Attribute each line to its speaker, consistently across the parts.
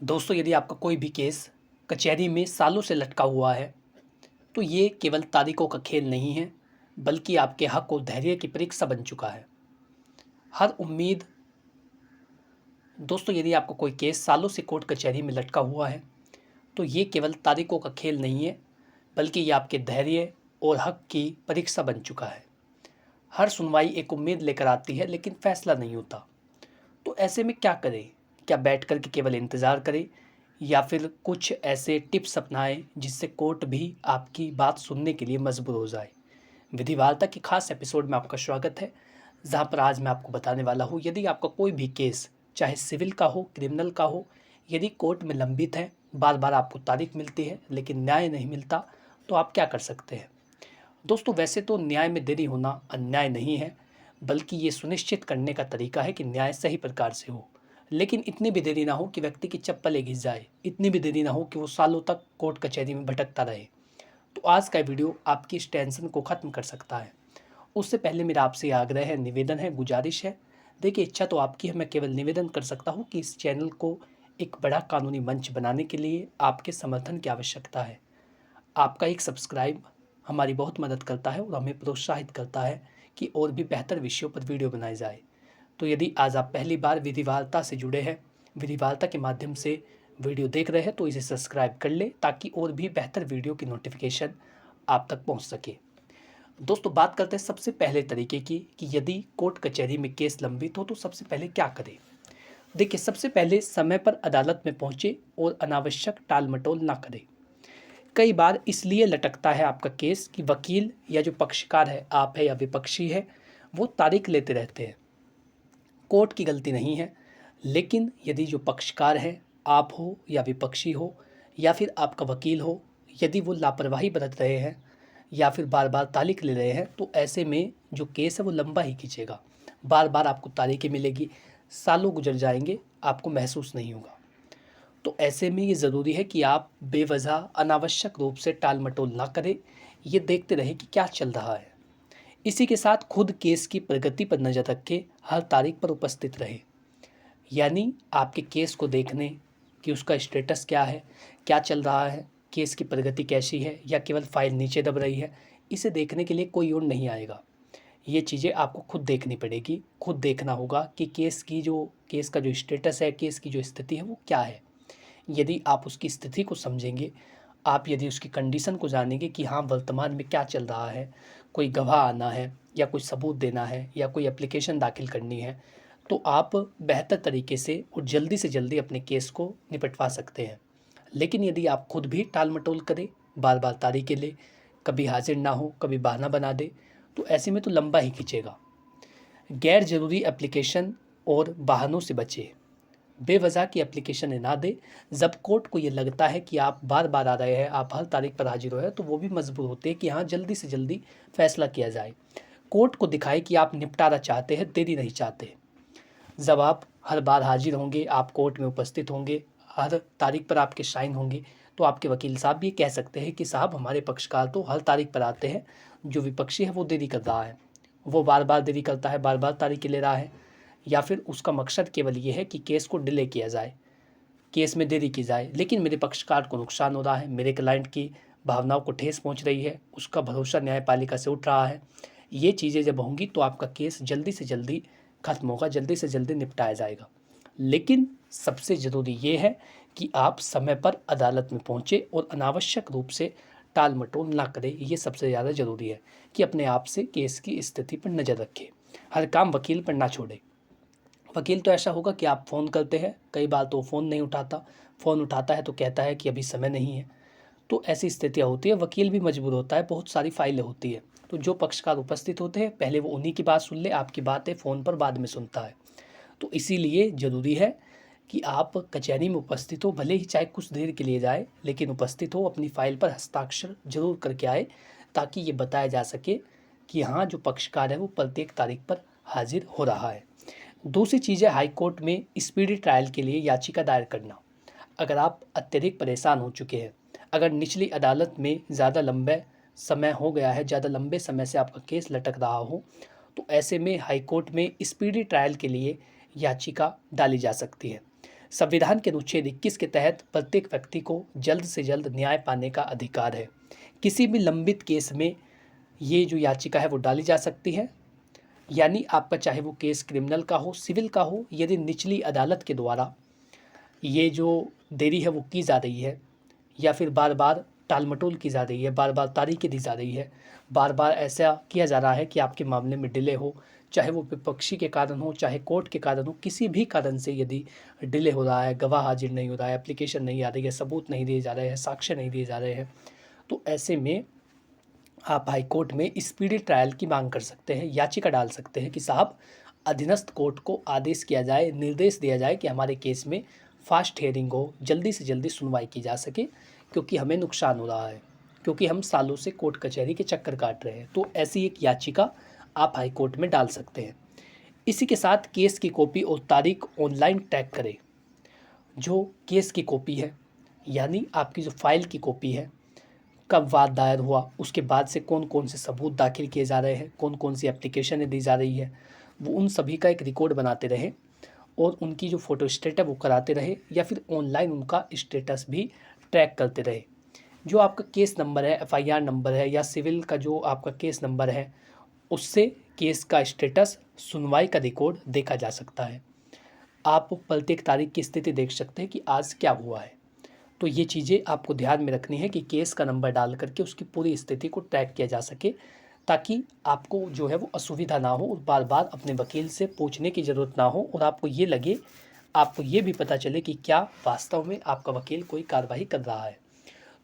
Speaker 1: दोस्तों, यदि आपका कोई भी केस कचहरी में सालों से लटका हुआ है, तो ये केवल तारीखों का खेल नहीं है, बल्कि आपके हक और धैर्य की परीक्षा बन चुका है। हर उम्मीद दोस्तों, यदि आपका कोई केस सालों से कोर्ट कचहरी में लटका हुआ है, तो ये केवल तारीखों का खेल नहीं है, बल्कि ये आपके धैर्य और हक की परीक्षा बन चुका है। हर सुनवाई एक उम्मीद लेकर आती है, लेकिन फैसला नहीं होता। तो ऐसे में क्या करें? क्या बैठ कर के केवल इंतज़ार करें, या फिर कुछ ऐसे टिप्स अपनाएं जिससे कोर्ट भी आपकी बात सुनने के लिए मजबूर हो जाए? विधिवार्ता के खास एपिसोड में आपका स्वागत है, जहां पर आज मैं आपको बताने वाला हूं, यदि आपका कोई भी केस चाहे सिविल का हो, क्रिमिनल का हो, यदि कोर्ट में लंबित है, बार बार आपको तारीख मिलती है लेकिन न्याय नहीं मिलता, तो आप क्या कर सकते हैं? दोस्तों, वैसे तो न्याय में देरी होना अन्याय नहीं है, बल्कि ये सुनिश्चित करने का तरीका है कि न्याय सही प्रकार से हो। लेकिन इतनी भी देरी ना हो कि व्यक्ति की चप्पलें घिस जाए, इतनी भी देरी ना हो कि वो सालों तक कोर्ट कचहरी में भटकता रहे। तो आज का वीडियो आपकी इस टेंशन को ख़त्म कर सकता है। उससे पहले मेरा आपसे आग्रह है, निवेदन है, गुजारिश है। देखिए, इच्छा तो आपकी है, मैं केवल निवेदन कर सकता हूँ कि इस चैनल को एक बड़ा कानूनी मंच बनाने के लिए आपके समर्थन की आवश्यकता है। आपका एक सब्सक्राइब हमारी बहुत मदद करता है और हमें प्रोत्साहित करता है कि और भी बेहतर विषयों पर वीडियो बनाई जाए। तो यदि आज आप पहली बार विधिवार्ता से जुड़े हैं, विधिवार्ता के माध्यम से वीडियो देख रहे हैं, तो इसे सब्सक्राइब कर लें ताकि और भी बेहतर वीडियो की नोटिफिकेशन आप तक पहुंच सके। दोस्तों, बात करते हैं सबसे पहले तरीके की कि यदि कोर्ट कचहरी में केस लंबित हो तो सबसे पहले क्या करें। देखिए, सबसे पहले समय पर अदालत में पहुंचे और अनावश्यक टाल मटोल ना करें। कई बार इसलिए लटकता है आपका केस कि वकील या जो पक्षकार है, आप है या विपक्षी है, वो तारीख लेते रहते हैं। कोर्ट की गलती नहीं है, लेकिन यदि जो पक्षकार है, आप हो या विपक्षी हो या फिर आपका वकील हो, यदि वो लापरवाही बरत रहे हैं या फिर बार बार तारीख ले रहे हैं, तो ऐसे में जो केस है वो लंबा ही खींचेगा। बार बार आपको तारीखें मिलेगी, सालों गुजर जाएंगे, आपको महसूस नहीं होगा। तो ऐसे में ये ज़रूरी है कि आप बेवजह अनावश्यक रूप से टाल मटोल ना करें, ये देखते रहें कि क्या चल रहा है। इसी के साथ खुद केस की प्रगति पर नज़र रख के हर तारीख पर उपस्थित रहे। यानी आपके केस को देखने कि उसका स्टेटस क्या है, क्या चल रहा है, केस की प्रगति कैसी है, या केवल फाइल नीचे दब रही है, इसे देखने के लिए कोई और नहीं आएगा। ये चीज़ें आपको खुद देखनी पड़ेगी, खुद देखना होगा कि केस का जो स्टेटस है, केस की जो स्थिति है वो क्या है। यदि आप उसकी स्थिति को समझेंगे, आप यदि उसकी कंडीशन को जानेंगे कि हाँ, वर्तमान में क्या चल रहा है, कोई गवाह आना है या कोई सबूत देना है या कोई एप्लीकेशन दाखिल करनी है, तो आप बेहतर तरीके से और जल्दी से जल्दी अपने केस को निपटवा सकते हैं। लेकिन यदि आप खुद भी टाल मटोल करें, बार बार तारीखें ले, कभी हाजिर ना हो, कभी बहाना बना दे, तो ऐसे में तो लंबा ही खींचेगा। गैर ज़रूरी एप्लीकेशन और बहानों से बचें। बेवजह की एप्लीकेशन ना दे। जब कोर्ट को ये लगता है कि आप बार बार आ रहे हैं, आप हर तारीख पर हाजिर हो रहे हैं, तो वो भी मजबूर होते हैं कि हाँ, जल्दी से जल्दी फैसला किया जाए। कोर्ट को दिखाए कि आप निपटारा चाहते हैं, देरी नहीं चाहते। जब आप हर बार हाजिर होंगे, आप कोर्ट में उपस्थित होंगे, हर तारीख पर आपके साइन होंगे, तो आपके वकील साहब भी कह सकते हैं कि साहब, हमारे पक्षकार तो हर तारीख पर आते हैं, जो विपक्षी है वो देरी कर रहा है, वो बार बार देरी करता है, बार बार तारीखें ले रहा है, या फिर उसका मकसद केवल ये है कि केस को डिले किया जाए, केस में देरी की जाए, लेकिन मेरे पक्षकार को नुकसान हो रहा है, मेरे क्लाइंट की भावनाओं को ठेस पहुंच रही है, उसका भरोसा न्यायपालिका से उठ रहा है। ये चीज़ें जब होंगी तो आपका केस जल्दी से जल्दी खत्म होगा, जल्दी से जल्दी निपटाया जाएगा। लेकिन सबसे ज़रूरी ये है कि आप समय पर अदालत में पहुँचे और अनावश्यक रूप से टाल मटोल ना करें। ये सबसे ज़्यादा ज़रूरी है कि अपने आप से केस की स्थिति पर नज़र रखें, हर काम वकील पर ना छोड़ें। वकील तो ऐसा होगा कि आप फ़ोन करते हैं, कई बार तो फ़ोन नहीं उठाता, फ़ोन उठाता है तो कहता है कि अभी समय नहीं है। तो ऐसी स्थितियाँ होती है, वकील भी मजबूर होता है, बहुत सारी फाइलें होती है। तो जो पक्षकार उपस्थित होते हैं, पहले वो उन्हीं की बात सुन ले, आपकी बातें फ़ोन पर बाद में सुनता है। तो इसीलिए ज़रूरी है कि आप कचहरी में उपस्थित हो, भले ही चाहे कुछ देर के लिए जाए, लेकिन उपस्थित हो, अपनी फ़ाइल पर हस्ताक्षर जरूर करके आए, ताकि ये बताया जा सके कि हाँ, जो पक्षकार है वो प्रत्येक तारीख पर हाजिर हो रहा है। दूसरी चीज़ है हाई कोर्ट में स्पीडी ट्रायल के लिए याचिका दायर करना। अगर आप अत्यधिक परेशान हो चुके हैं, अगर निचली अदालत में ज़्यादा लंबे समय हो गया है, ज़्यादा लंबे समय से आपका केस लटक रहा हो, तो ऐसे में हाई कोर्ट में स्पीडी ट्रायल के लिए याचिका डाली जा सकती है। संविधान के अनुच्छेद 21 के तहत प्रत्येक व्यक्ति को जल्द से जल्द न्याय पाने का अधिकार है। किसी भी लंबित केस में ये जो याचिका है वो डाली जा सकती है, यानी आपका चाहे वो केस क्रिमिनल का हो, सिविल का हो, यदि निचली अदालत के द्वारा ये जो देरी है वो की जा रही है, या फिर बार बार टालमटोल की जा रही है, बार बार तारीखें दी जा रही है, बार बार ऐसा किया जा रहा है कि आपके मामले में डिले हो, चाहे वो विपक्षी के कारण हो, चाहे कोर्ट के कारण हो, किसी भी कारण से यदि डिले हो रहा है, गवाह हाजिर नहीं हो रहा है, एप्लीकेशन नहीं आ रही है, सबूत नहीं दिए जा रहे हैं, साक्ष्य नहीं दिए जा रहे हैं, तो ऐसे में आप हाई कोर्ट में स्पीडी ट्रायल की मांग कर सकते हैं, याचिका डाल सकते हैं कि साहब अधीनस्थ कोर्ट को आदेश किया जाए, निर्देश दिया जाए कि हमारे केस में फास्ट हियरिंग हो, जल्दी से जल्दी सुनवाई की जा सके, क्योंकि हमें नुकसान हो रहा है, क्योंकि हम सालों से कोर्ट कचहरी के चक्कर काट रहे हैं। तो ऐसी एक याचिका आप हाई कोर्ट में डाल सकते हैं। इसी के साथ केस की कॉपी और तारीख ऑनलाइन टैग करें। जो केस की कॉपी है, यानी आपकी जो फाइल की कॉपी है, कब वाद दायर हुआ, उसके बाद से कौन कौन से सबूत दाखिल किए जा रहे हैं, कौन कौन सी एप्लीकेशनें दी जा रही है, वो उन सभी का एक रिकॉर्ड बनाते रहे और उनकी जो फ़ोटो स्टेट है वो कराते रहे, या फिर ऑनलाइन उनका स्टेटस भी ट्रैक करते रहे। जो आपका केस नंबर है, एफआईआर नंबर है, या सिविल का जो आपका केस नंबर है, उससे केस का स्टेटस, सुनवाई का रिकॉर्ड देखा जा सकता है। आप प्रत्येक तारीख की स्थिति देख सकते हैं कि आज क्या हुआ है। तो ये चीज़ें आपको ध्यान में रखनी है कि केस का नंबर डाल करके उसकी पूरी स्थिति को ट्रैक किया जा सके, ताकि आपको जो है वो असुविधा ना हो और बार बार अपने वकील से पूछने की ज़रूरत ना हो, और आपको ये लगे, आपको ये भी पता चले कि क्या वास्तव में आपका वकील कोई कार्रवाई कर रहा है।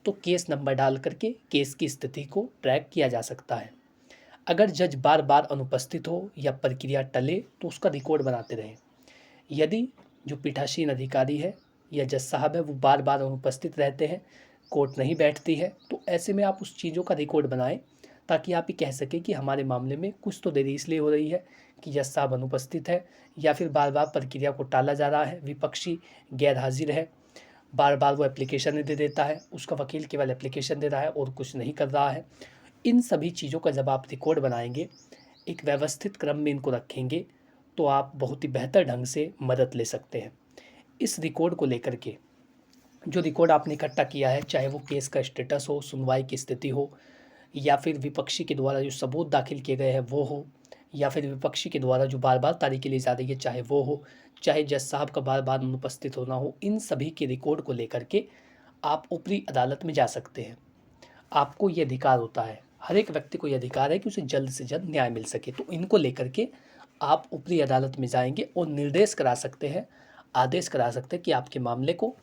Speaker 1: तो केस नंबर डाल करके केस की स्थिति को ट्रैक किया जा सकता है। अगर जज बार बार अनुपस्थित हो या प्रक्रिया टले तो उसका रिकॉर्ड बनाते रहें। यदि जो पीठासीन अधिकारी है या जज साहब है वो बार बार अनुपस्थित रहते हैं, कोर्ट नहीं बैठती है, तो ऐसे में आप उस चीज़ों का रिकॉर्ड बनाएं, ताकि आप ये कह सकें कि हमारे मामले में कुछ तो देरी इसलिए हो रही है कि जज साहब अनुपस्थित है, या फिर बार बार प्रक्रिया को टाला जा रहा है, विपक्षी गैर हाजिर है, बार बार वो एप्लीकेशन दे देता है, उसका वकील केवल एप्लीकेशन दे रहा है और कुछ नहीं कर रहा है। इन सभी चीज़ों का जब आप रिकॉर्ड बनाएंगे, एक व्यवस्थित क्रम में इनको रखेंगे, तो आप बहुत ही बेहतर ढंग से मदद ले सकते हैं। इस रिकॉर्ड को लेकर के, जो रिकॉर्ड आपने इकट्ठा किया है, चाहे वो केस का स्टेटस हो, सुनवाई की स्थिति हो, या फिर विपक्षी के द्वारा जो सबूत दाखिल किए गए हैं वो हो, या फिर विपक्षी के द्वारा जो बार बार तारीखें ली जा रही है चाहे वो हो, चाहे जज साहब का बार बार अनुपस्थित होना हो, इन सभी के रिकॉर्ड को लेकर के आप ऊपरी अदालत में जा सकते हैं। आपको ये अधिकार होता है, हर एक व्यक्ति को ये अधिकार है कि उसे जल्द से जल्द न्याय मिल सके। तो इनको लेकर के आप ऊपरी अदालत में जाएंगे और निर्देश करा सकते हैं, आदेश करा सकते हैं कि आपके मामले को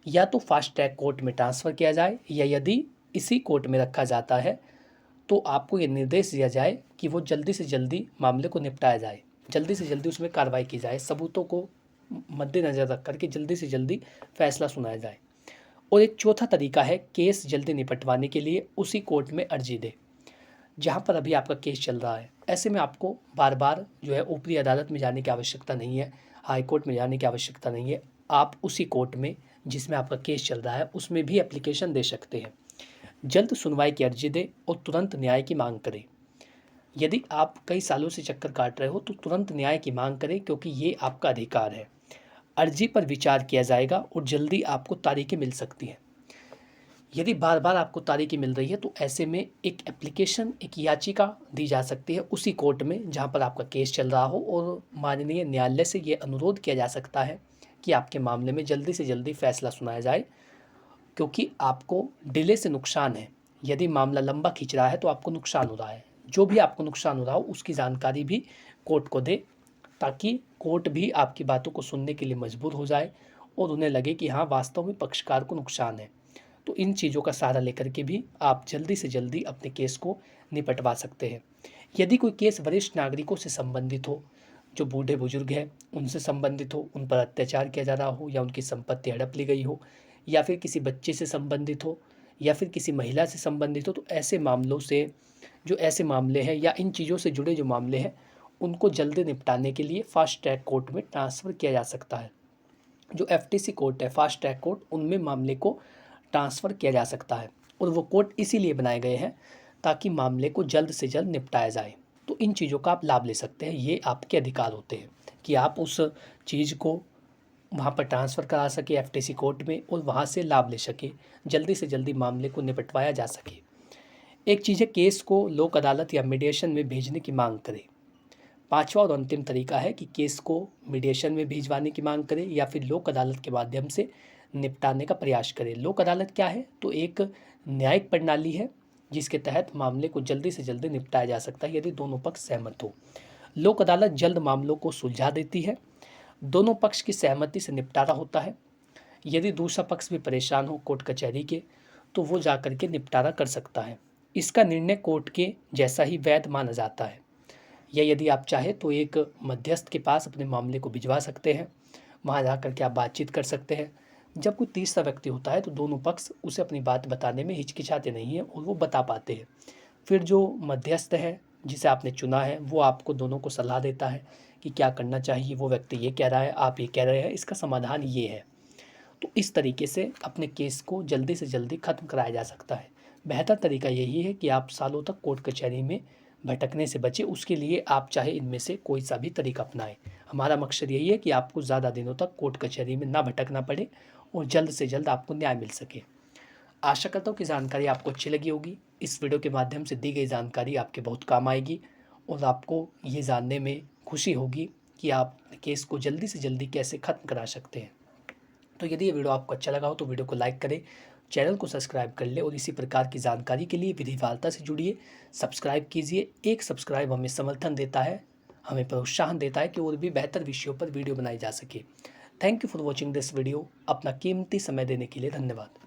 Speaker 1: या तो फास्ट ट्रैक कोर्ट में ट्रांसफ़र किया जाए, या यदि इसी कोर्ट में रखा जाता है तो आपको ये निर्देश दिया जाए कि वो जल्दी से जल्दी मामले को निपटाया जाए, जल्दी से जल्दी उसमें कार्रवाई की जाए, सबूतों को मद्देनज़र रख करके जल्दी से जल्दी फैसला सुनाया जाए। और एक चौथा तरीका है केस जल्दी निपटवाने के लिए उसी कोर्ट में अर्जी दे जहाँ पर अभी आपका केस चल रहा है। ऐसे में आपको बार बार जो है ऊपरी अदालत में जाने की आवश्यकता नहीं है, हाई कोर्ट में जाने की आवश्यकता नहीं है। आप उसी कोर्ट में जिसमें आपका केस चल रहा है उसमें भी एप्लीकेशन दे सकते हैं। जल्द सुनवाई की अर्जी दें और तुरंत न्याय की मांग करें। यदि आप कई सालों से चक्कर काट रहे हो तो तुरंत न्याय की मांग करें, क्योंकि ये आपका अधिकार है। अर्जी पर विचार किया जाएगा और जल्दी आपको तारीखें मिल सकती हैं। यदि बार बार आपको तारीखें मिल रही है तो ऐसे में एक एप्लीकेशन, एक याचिका दी जा सकती है उसी कोर्ट में जहां पर आपका केस चल रहा हो, और माननीय न्यायालय से ये अनुरोध किया जा सकता है कि आपके मामले में जल्दी से जल्दी फैसला सुनाया जाए, क्योंकि आपको डिले से नुकसान है। यदि मामला लंबा खींच रहा है तो आपको नुकसान हो रहा है। जो भी आपको नुकसान हो रहा हो उसकी जानकारी भी कोर्ट को दे, ताकि कोर्ट भी आपकी बातों को सुनने के लिए मजबूर हो जाए और उन्हें लगे कि हाँ वास्तव में पक्षकार को नुकसान है। तो इन चीज़ों का सहारा लेकर के भी आप जल्दी से जल्दी अपने केस को निपटवा सकते हैं। यदि कोई केस वरिष्ठ नागरिकों से संबंधित हो, जो बूढ़े बुजुर्ग हैं उनसे संबंधित हो, उन पर अत्याचार किया जा रहा हो, या उनकी संपत्ति हड़प ली गई हो, या फिर किसी बच्चे से संबंधित हो, या फिर किसी महिला से संबंधित हो, तो ऐसे मामलों से, जो ऐसे मामले हैं या इन चीज़ों से जुड़े जो मामले हैं उनको जल्दी निपटाने के लिए फास्ट ट्रैक कोर्ट में ट्रांसफ़र किया जा सकता है। जो एफटीसी कोर्ट है, फास्ट ट्रैक कोर्ट, उनमें मामले को ट्रांसफ़र किया जा सकता है, और वो कोर्ट इसीलिए बनाए गए हैं ताकि मामले को जल्द से जल्द निपटाया जाए। तो इन चीज़ों का आप लाभ ले सकते हैं, ये आपके अधिकार होते हैं कि आप उस चीज़ को वहाँ पर ट्रांसफ़र करा सके एफटीसी कोर्ट में और वहाँ से लाभ ले सके, जल्दी से जल्दी मामले को निपटवाया जा सके। एक चीज़ है केस को लोक अदालत या मीडिएशन में भेजने की मांग करें। पांचवा और अंतिम तरीका है कि केस को मीडिएशन में भिजवाने की मांग करें या फिर लोक अदालत के माध्यम से निपटाने का प्रयास करें। लोक अदालत क्या है? तो एक न्यायिक प्रणाली है जिसके तहत मामले को जल्दी से जल्दी निपटाया जा सकता है यदि दोनों पक्ष सहमत हो। लोक अदालत जल्द मामलों को सुलझा देती है, दोनों पक्ष की सहमति से निपटारा होता है। यदि दूसरा पक्ष भी परेशान हो कोर्ट कचहरी के तो वो जा कर के निपटारा कर सकता है। इसका निर्णय कोर्ट के जैसा ही वैध माना जाता है। या यदि आप चाहें तो एक मध्यस्थ के पास अपने मामले को भिजवा सकते हैं, वहाँ जा कर के आप बातचीत कर सकते हैं। जब कोई तीसरा व्यक्ति होता है तो दोनों पक्ष उसे अपनी बात बताने में हिचकिचाते नहीं हैं और वो बता पाते हैं। फिर जो मध्यस्थ है जिसे आपने चुना है वो आपको दोनों को सलाह देता है कि क्या करना चाहिए। वो व्यक्ति ये कह रहा है, आप ये कह रहे हैं, इसका समाधान ये है। तो इस तरीके से अपने केस को जल्दी से जल्दी ख़त्म कराया जा सकता है। बेहतर तरीका यही है कि आप सालों तक कोर्ट कचहरी में भटकने से बचें। उसके लिए आप चाहे इनमें से कोई सा भी तरीका अपनाएं। हमारा मकसद यही है कि आपको ज़्यादा दिनों तक कोर्ट कचहरी में ना भटकना पड़े और जल्द से जल्द आपको न्याय मिल सके। आशा करता हूँ कि जानकारी आपको अच्छी लगी होगी। इस वीडियो के माध्यम से दी गई जानकारी आपके बहुत काम आएगी और आपको ये जानने में खुशी होगी कि आप केस को जल्दी से जल्दी कैसे ख़त्म करा सकते हैं। तो यदि ये वीडियो आपको अच्छा लगा हो तो वीडियो को लाइक करें, चैनल को सब्सक्राइब कर ले और इसी प्रकार की जानकारी के लिए विधि वार्ता से जुड़िए। सब्सक्राइब कीजिए। एक सब्सक्राइब हमें समर्थन देता है, हमें प्रोत्साहन देता है कि और भी बेहतर विषयों पर वीडियो बनाई जा सके। Thank you for watching this video. अपना कीमती समय देने के लिए धन्यवाद।